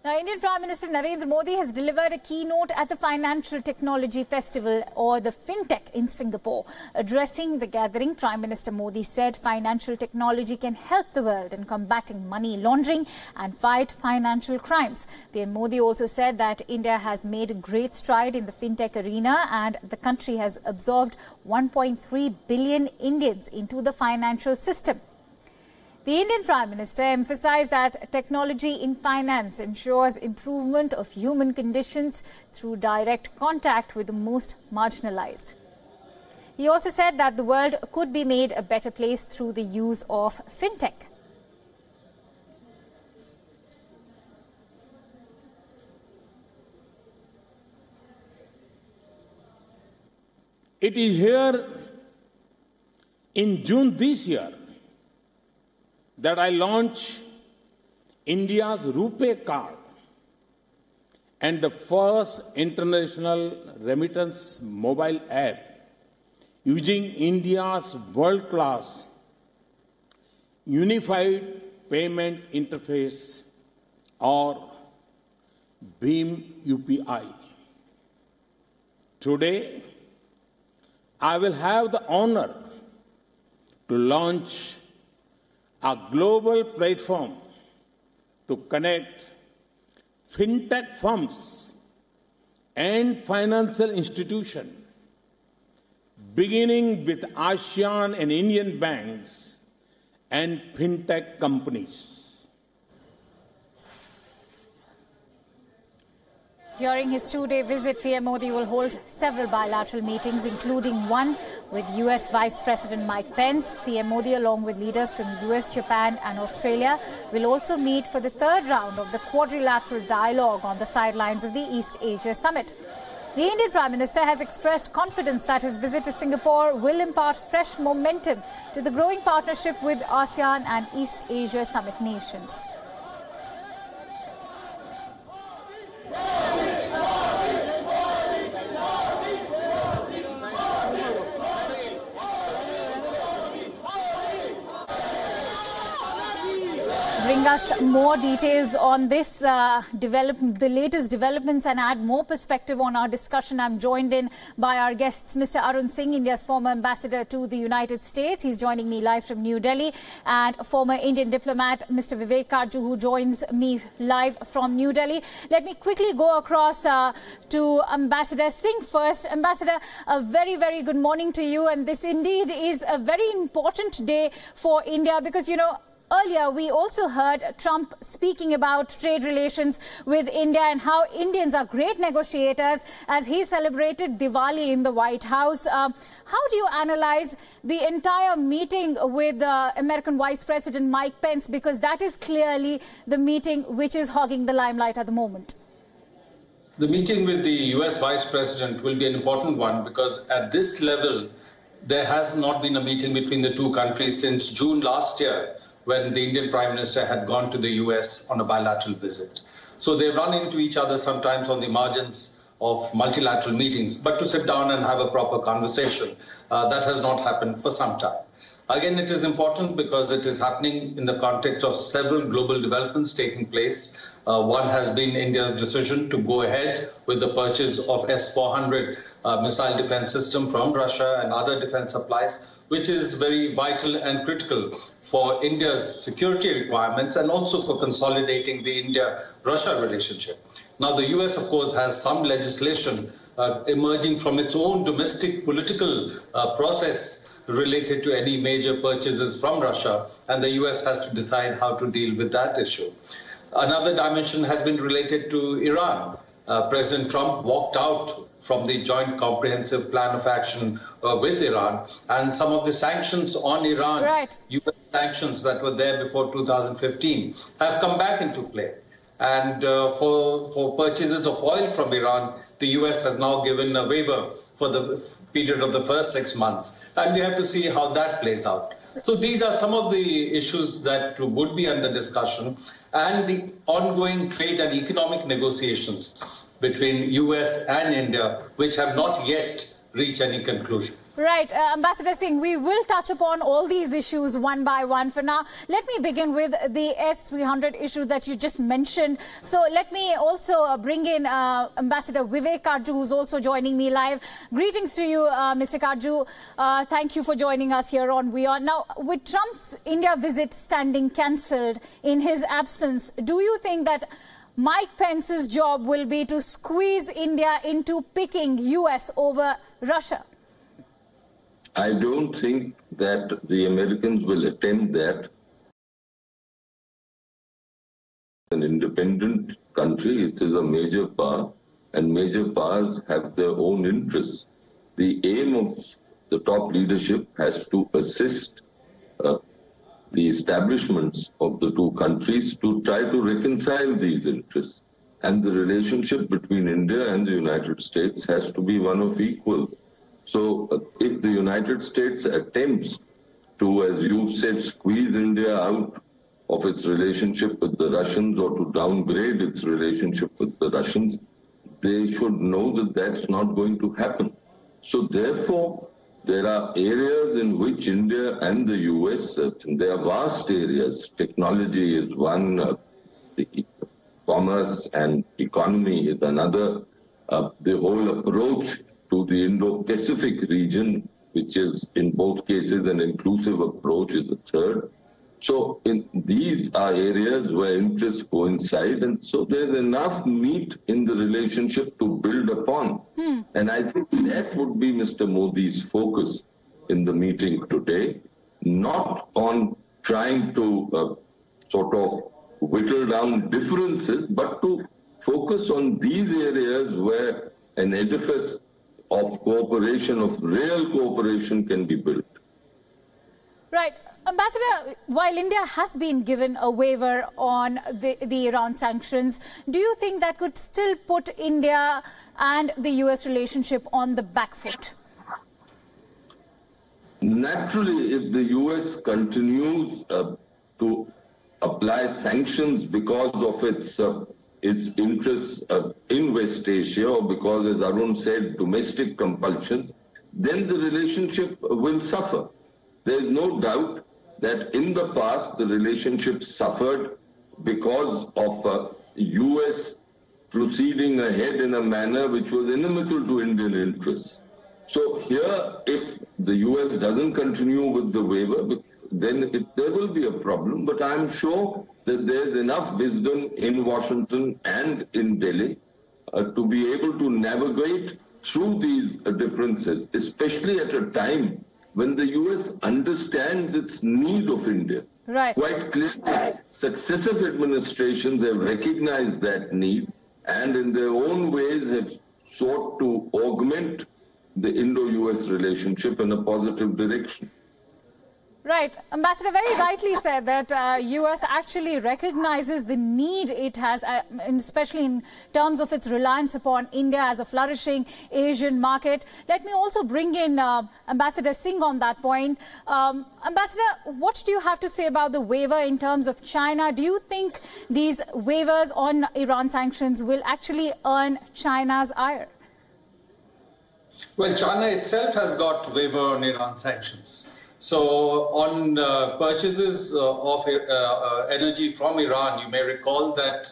Now, Indian Prime Minister Narendra Modi has delivered a keynote at the Financial Technology Festival, or the Fintech, in Singapore. Addressing the gathering, Prime Minister Modi said financial technology can help the world in combating money laundering and fight financial crimes. PM Modi also said that India has made a great stride in the Fintech arena and the country has absorbed 1.3 billion Indians into the financial system. The Indian Prime Minister emphasized that technology in finance ensures improvement of human conditions through direct contact with the most marginalized. He also said that the world could be made a better place through the use of Fintech. It is here in June this year that I launched India's RuPay card and the first international remittance mobile app using India's world-class unified payment interface, or BHIM UPI. Today, I will have the honor to launch a global platform to connect fintech firms and financial institutions, beginning with ASEAN and Indian banks and fintech companies. During his two-day visit, PM Modi will hold several bilateral meetings, including one with US Vice President Mike Pence. PM Modi, along with leaders from US, Japan and Australia, will also meet for the third round of the quadrilateral dialogue on the sidelines of the East Asia Summit. The Indian Prime Minister has expressed confidence that his visit to Singapore will impart fresh momentum to the growing partnership with ASEAN and East Asia Summit nations. Bring us more details on this the latest developments, and add more perspective on our discussion. I'm joined in by our guests, Mr. Arun Singh, India's former ambassador to the United States. He's joining me live from New Delhi, and former Indian diplomat, Mr. Vivek Karju, who joins me live from New Delhi. Let me quickly go across to Ambassador Singh first. Ambassador, a very, very good morning to you. And this indeed is a very important day for India because, you know, earlier, we also heard Trump speaking about trade relations with India and how Indians are great negotiators as he celebrated Diwali in the White House. How do you analyze the entire meeting with American Vice President Mike Pence? Because that is clearly the meeting which is hogging the limelight at the moment. The meeting with the US Vice President will be an important one because at this level, there has not been a meeting between the two countries since June last year, when the Indian Prime Minister had gone to the US on a bilateral visit. So they've run into each other sometimes on the margins of multilateral meetings, but to sit down and have a proper conversation, that has not happened for some time. Again, it is important because it is happening in the context of several global developments taking place. One has been India's decision to go ahead with the purchase of S-400 missile defense system from Russia and other defense supplies, which is very vital and critical for India's security requirements and also for consolidating the India-Russia relationship. Now, the US, of course, has some legislation emerging from its own domestic political process related to any major purchases from Russia, and the US has to decide how to deal with that issue. Another dimension has been related to Iran. President Trump walked out from the Joint Comprehensive Plan of Action with Iran, and some of the sanctions on Iran, right, US sanctions that were there before 2015, have come back into play. And for purchases of oil from Iran, the US has now given a waiver for the period of the first 6 months, and we have to see how that plays out. So these are some of the issues that would be under discussion, and the ongoing trade and economic negotiations between US and India, which have not yet reach any conclusion. Right, Ambassador Singh, we will touch upon all these issues one by one. For now, let me begin with the S-300 issue that you just mentioned. So let me also bring in Ambassador Vivek Karju, who's also joining me live. Greetings to you, Mr. Karju. Thank you for joining us here on Wion. Now, with Trump's India visit standing cancelled in his absence, do you think that Mike Pence's job will be to squeeze India into picking US over Russia? I don't think that the Americans will attempt that. An independent country, it is a major power, and major powers have their own interests. The aim of the top leadership has to assist the establishments of the two countries to try to reconcile these interests. And the relationship between India and the United States has to be one of equals. So if the United States attempts to, as you said, squeeze India out of its relationship with the Russians or to downgrade its relationship with the Russians, they should know that that's not going to happen. So therefore, there are areas in which India and the US, there are vast areas. Technology is one, commerce and economy is another. The whole approach to the Indo-Pacific region, which is in both cases an inclusive approach, is a third. So these are areas where interests coincide, and so there's enough meat in the relationship to build upon. And I think that would be Mr. Modi's focus in the meeting today, not on trying to sort of whittle down differences, but to focus on these areas where an edifice of cooperation, of real cooperation, can be built. Right. Ambassador, while India has been given a waiver on the Iran sanctions, do you think that could still put India and the US relationship on the back foot? Naturally, if the US continues to apply sanctions because of its interests in West Asia, or because, as Arun said, domestic compulsions, then the relationship will suffer. There is no doubt that in the past the relationship suffered because of US proceeding ahead in a manner which was inimical to Indian interests. So here, if the US doesn't continue with the waiver, then there will be a problem. But I'm sure that there's enough wisdom in Washington and in Delhi to be able to navigate through these differences, especially at a time when the US understands its need of India. Right. Quite clearly, successive administrations have recognized that need and in their own ways have sought to augment the Indo-US relationship in a positive direction. Right. Ambassador very rightly said that US actually recognizes the need it has, especially in terms of its reliance upon India as a flourishing Asian market. Let me also bring in Ambassador Singh on that point. Ambassador, what do you have to say about the waiver in terms of China? Do you think these waivers on Iran sanctions will actually earn China's ire? Well, China itself has got waiver on Iran sanctions. So on purchases of energy from Iran, you may recall that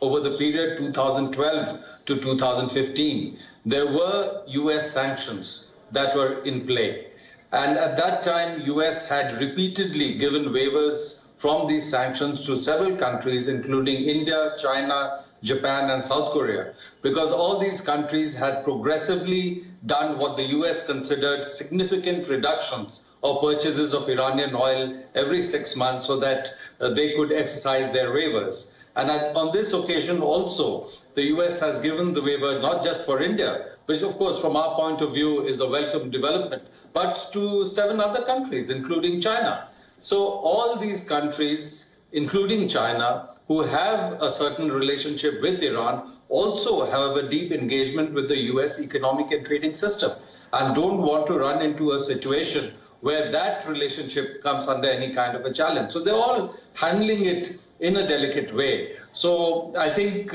over the period 2012 to 2015, there were US sanctions that were in play. And at that time, US had repeatedly given waivers from these sanctions to several countries, including India, China, Japan and South Korea, because all these countries had progressively done what the US considered significant reductions of purchases of Iranian oil every 6 months so that they could exercise their waivers. And on this occasion also, the US has given the waiver not just for India, which of course from our point of view is a welcome development, but to 7 other countries, including China. So all these countries, including China, who have a certain relationship with Iran, also have a deep engagement with the US economic and trading system and don't want to run into a situation where that relationship comes under any kind of a challenge. So they're all handling it in a delicate way. So I think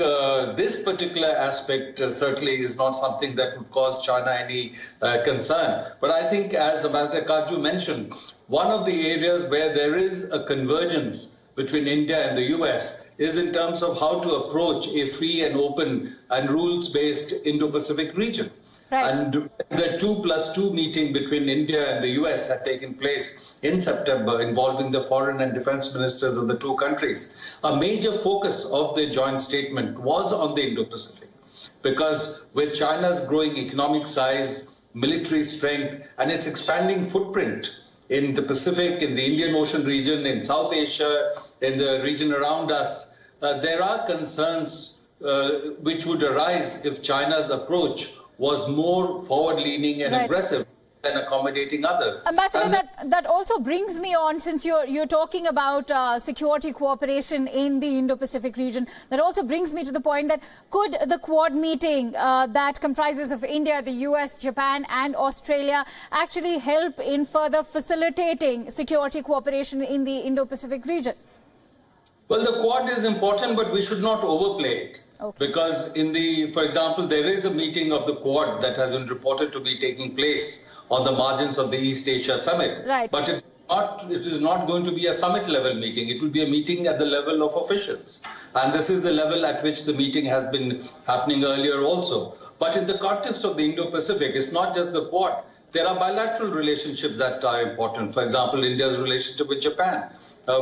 this particular aspect certainly is not something that would cause China any concern. But I think, as Ambassador Kaju mentioned, one of the areas where there is a convergence between India and the US is in terms of how to approach a free and open and rules-based Indo-Pacific region. Right. And the 2+2 meeting between India and the US had taken place in September, involving the foreign and defense ministers of the two countries. A major focus of the joint statement was on the Indo-Pacific, because with China's growing economic size, military strength, and its expanding footprint in the Pacific, in the Indian Ocean region, in South Asia, in the region around us, there are concerns which would arise if China's approach was more forward-leaning and aggressive than accommodating others. Ambassador, that also brings me on, since you're talking about security cooperation in the Indo-Pacific region, that also brings me to the point that could the Quad meeting that comprises of India, the US, Japan and Australia actually help in further facilitating security cooperation in the Indo-Pacific region? Well, the Quad is important, but we should not overplay it. Okay. Because for example, there is a meeting of the Quad that has been reported to be taking place on the margins of the East Asia Summit. Right. But it is not going to be a summit level meeting. It will be a meeting at the level of officials. And this is the level at which the meeting has been happening earlier also. But in the context of the Indo-Pacific, it's not just the Quad. There are bilateral relationships that are important. For example, India's relationship with Japan,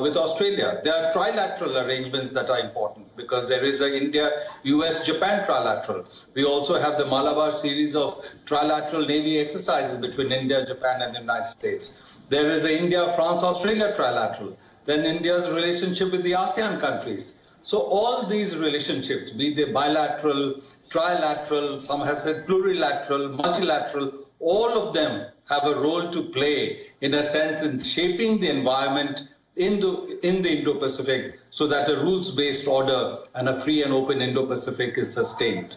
with Australia. There are trilateral arrangements that are important, because there is a India-US-Japan trilateral. We also have the Malabar series of trilateral Navy exercises between India, Japan and the United States. There is a India-France-Australia trilateral. Then India's relationship with the ASEAN countries. So all these relationships, be they bilateral, trilateral, some have said plurilateral, multilateral, all of them have a role to play, in a sense, in shaping the environment in the Indo-Pacific, so that a rules-based order and a free and open Indo-Pacific is sustained.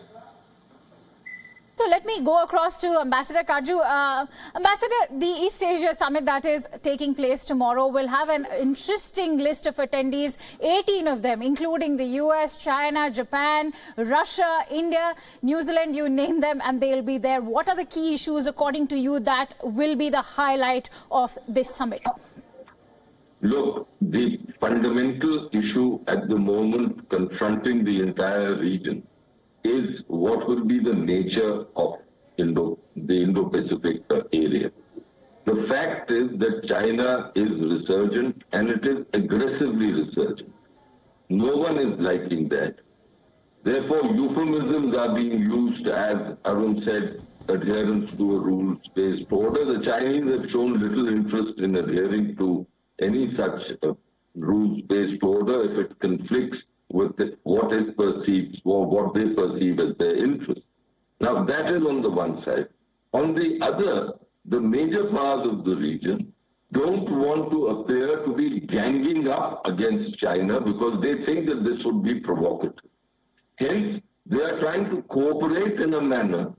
So let me go across to Ambassador Kaju. Ambassador, the East Asia Summit that is taking place tomorrow will have an interesting list of attendees, 18 of them, including the US, China, Japan, Russia, India, New Zealand, you name them, and they'll be there. What are the key issues, according to you, that will be the highlight of this summit? Look, the fundamental issue at the moment confronting the entire region is what will be the nature of the Indo-Pacific area. The fact is that China is resurgent, and it is aggressively resurgent. No one is liking that. Therefore, euphemisms are being used, as Arun said, adherence to a rules-based order. The Chinese have shown little interest in adhering to any such rules-based order if it conflicts with what is perceived or what they perceive as their interest. Now, that is on the one side. On the other, the major powers of the region don't want to appear to be ganging up against China, because they think that this would be provocative. Hence, they are trying to cooperate in a manner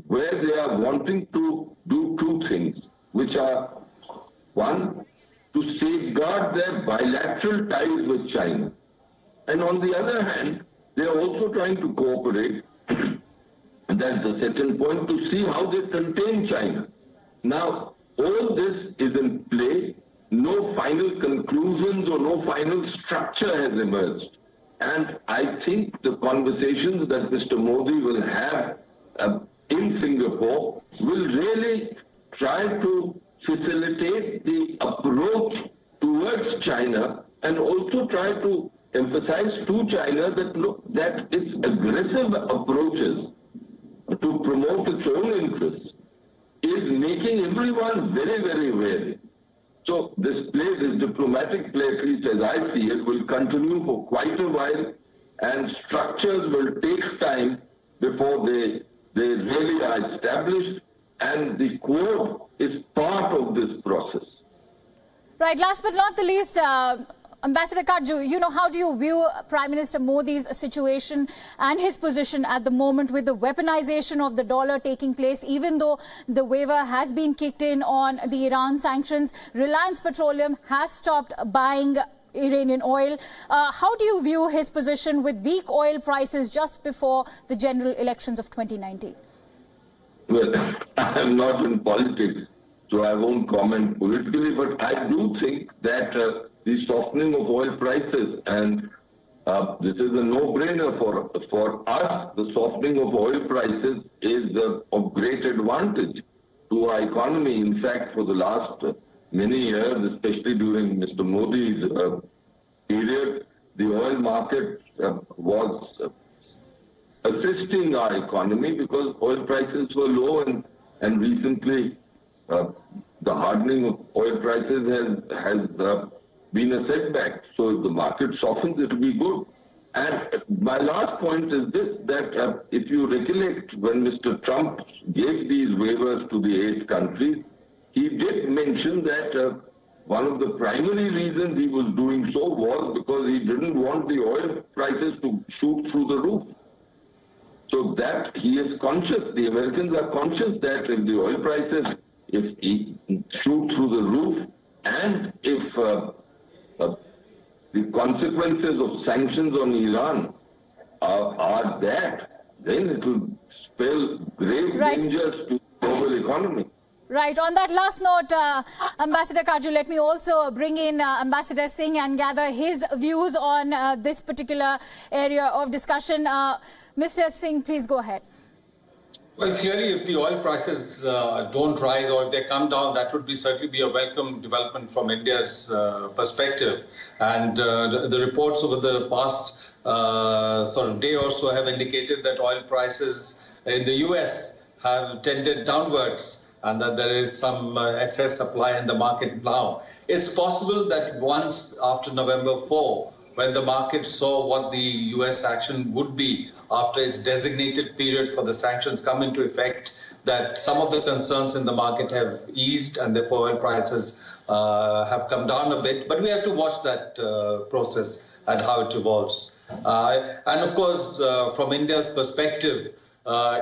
where they are wanting to do two things, which are, one, to safeguard their bilateral ties with China. And on the other hand, they are also trying to cooperate, and that's the second point, to see how they contain China. Now, all this is in play. No final conclusions or no final structure has emerged. And I think the conversations that Mr. Modi will have in Singapore will really try to facilitate the approach towards China, and also try to emphasize to China that, look, that its aggressive approaches to promote its own interests is making everyone very, very wary. So this play, this diplomatic play, at least as I see it, will continue for quite a while, and structures will take time before they really are established, and the Quad is part of this process. Right, last but not the least, Ambassador Kaju, how do you view Prime Minister Modi's situation and his position at the moment with the weaponization of the dollar taking place, even though the waiver has been kicked in on the Iran sanctions? Reliance Petroleum has stopped buying Iranian oil. How do you view his position with weak oil prices just before the general elections of 2019? Well, I'm not in politics, so I won't comment politically, but I do think that the softening of oil prices, and this is a no-brainer for us, the softening of oil prices is of great advantage to our economy. In fact, for the last many years, especially during Mr. Modi's period, the oil market was assisting our economy because oil prices were low, and recently the hardening of oil prices has been a setback. So if the market softens, it will be good. And my last point is this, that if you recollect when Mr. Trump gave these waivers to the 8 countries, he did mention that one of the primary reasons he was doing so was because he didn't want the oil prices to shoot through the roof. So that he is conscious, the Americans are conscious that if the oil prices shoot through the roof, and if the consequences of sanctions on Iran are that, then it will spell grave dangers to the global economy. Right. On that last note, Ambassador Kaju, let me also bring in Ambassador Singh and gather his views on this particular area of discussion. Mr. Singh, please go ahead. Well, clearly, if the oil prices don't rise or if they come down, that would certainly be a welcome development from India's perspective. And the reports over the past sort of day or so have indicated that oil prices in the US have tended downwards, and that there is some excess supply in the market now. It's possible that once after November 4, when the market saw what the US action would be after its designated period for the sanctions come into effect, that some of the concerns in the market have eased and therefore oil prices have come down a bit. But we have to watch that process and how it evolves. And of course, from India's perspective,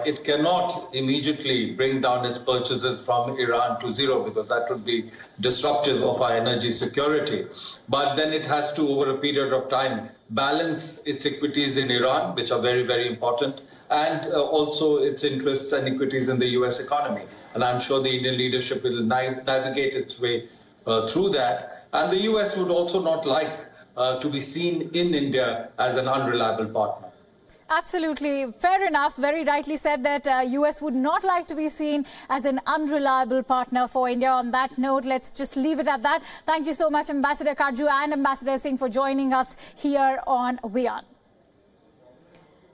it cannot immediately bring down its purchases from Iran to zero, because that would be disruptive of our energy security. But then it has to, over a period of time, balance its equities in Iran, which are very, very important, and also its interests and equities in the US economy. And I'm sure the Indian leadership will navigate its way through that. And the US would also not like to be seen in India as an unreliable partner. Absolutely. Fair enough. Very rightly said that US would not like to be seen as an unreliable partner for India. On that note, let's just leave it at that. Thank you so much, Ambassador Kaju and Ambassador Singh, for joining us here on Wion.